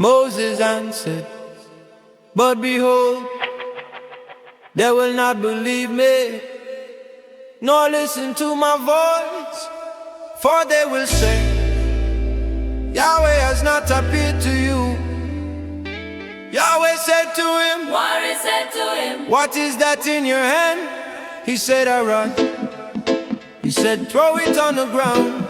Moses answered, but behold, they will not believe me, nor listen to my voice. For they will say, Yahweh has not appeared to you. Yahweh said to him, what is that in your hand? He said, a rod. He said, throw it on the ground.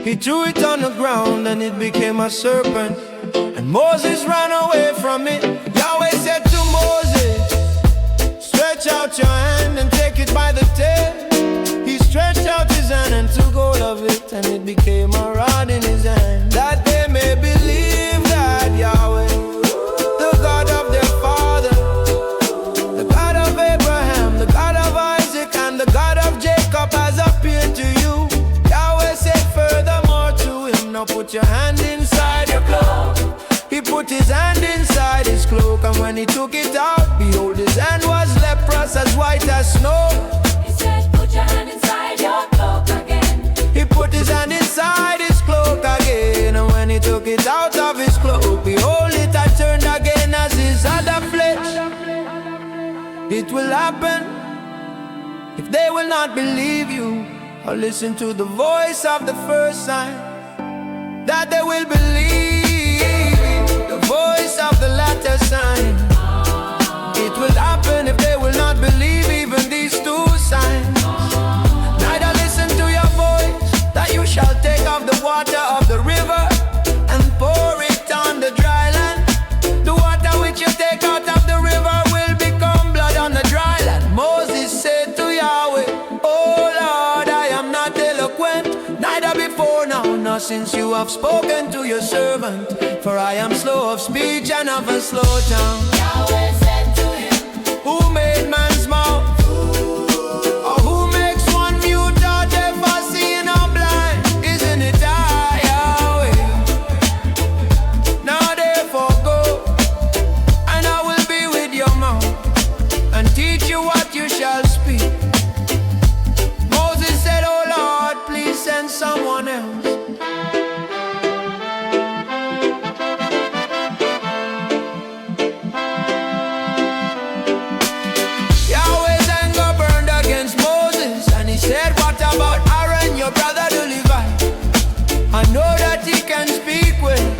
He threw it on the ground and it became a serpent, and Moses ran away from it. Yahweh said to Moses, stretch out your hand and take it by the tail. He stretched out his hand and took hold of it, and it became a rod in his hand, that they may believe that Yahweh, the God of their father, the God of Abraham, the God of Isaac, and the God of Jacob has appeared to you. Yahweh said furthermore to him, now put your hand inside your cloak. He put his hand inside his cloak, and when he took it out, behold, his hand was leprous, as white as snow. He said, put your hand inside your cloak again. He put his hand inside his cloak again, and when he took it out of his cloak, behold, it had turned again as his other flesh. It will happen if they will not believe you or listen to the voice of the first sign, that they will believe the voice of the latter sign. It will happen if they will not believe even these two signs. Neither listen to your voice, that you shall take of the water of the river and pour it on the dry land. The water which you take out of the river will become blood on the dry land. Moses said to Yahweh, oh Lord, I am not eloquent, neither before now, nor since you have spoken to your servant, for I am slow of speech and of a slow tongue. Yahweh said to him, who made man's mouth? Or who makes one mute or deaf or seeing or blind? Isn't it I, Yahweh? Now therefore go, and I will be with your mouth, and teach you what you shall speak. Moses said, oh Lord, please send someone else. Yahweh's anger burned against Moses, and he said, what about Aaron, your brother the Levite? I know that he can speak well.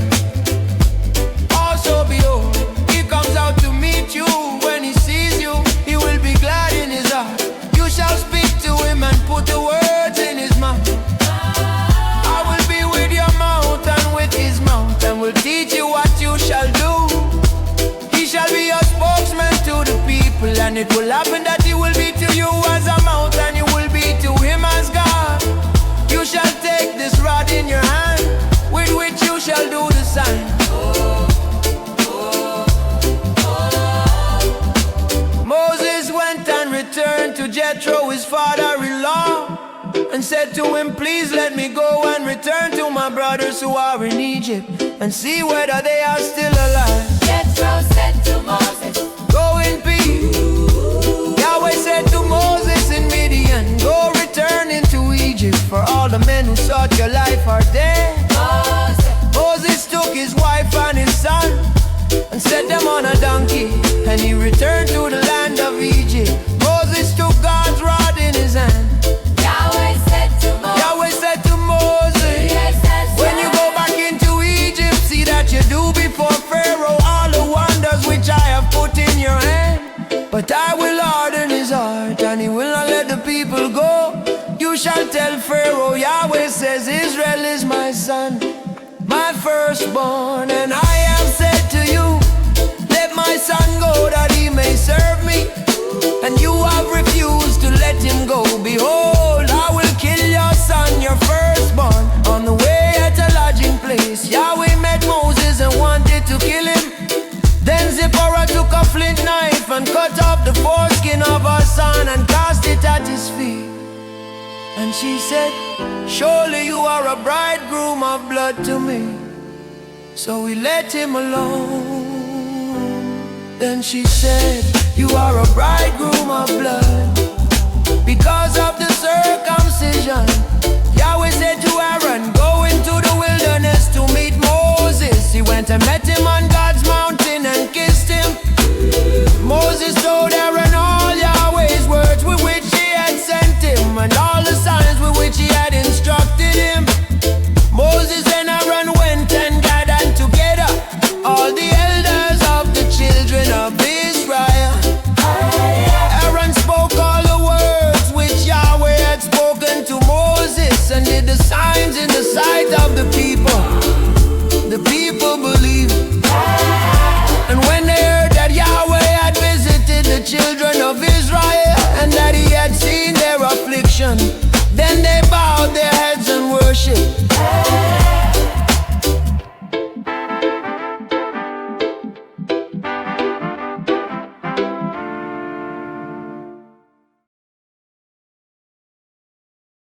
Also behold, he comes out to meet you. When he sees you, he will be glad in his heart. You shall speak to him and put the words in his mouth. I will be with your mouth and with his mouth, and will teach you what you shall do. He shall be your spokesman to the people, and it will happen that he will be to you as a mouth, and you will be to him as God. You shall take this rod in your hand, with which you shall do the sign. Moses went and returned to Jethro, his father-in-law, and said to him, please let me go and return to my brothers who are in Egypt, and see whether they are still alive. Jethro said to Moses, go in peace. Yahweh said to Moses in Midian, go return into Egypt, for all the men who sought your life are dead. Moses took his wife and his son and set them on a donkey, and he returned to the land of Egypt. Moses took God's rod in his hand. Yahweh said to Moses, when you go back into Egypt, see that you do before Pharaoh all the wonders which I have put in your hand. But I will harden his heart, and he will not let the people go. You shall tell Pharaoh, Yahweh says, Israel is my son, my firstborn, and I have said to you, let my son go that he may serve me. And you have refused to let him go. Behold, I will kill your son, your firstborn, on the way at a lodging place. Yahweh met Moses and wanted to kill him. Then Zipporah took a flint knife and cut off the foreskin of her son and cast it at his feet. And she said, surely you are a bridegroom of blood to me. So we let him alone. Then she said, you are a bridegroom of blood because of the circumcision. Yahweh said to Aaron, go into the wilderness to meet Moses. He he went and met him on God's mountain and kissed him. Moses told Aaron all Yahweh's words with which he had sent him, and all the signs with which he had instructed him. Moses and Aaron went and gathered together all the elders of the children of Israel. Aaron spoke all the words which Yahweh had spoken to Moses, and did the signs in the sight of the people. The people believed. And when they heard that Yahweh had visited the children of Israel, and that he had seen their affliction, then they bowed their heads and worshipped.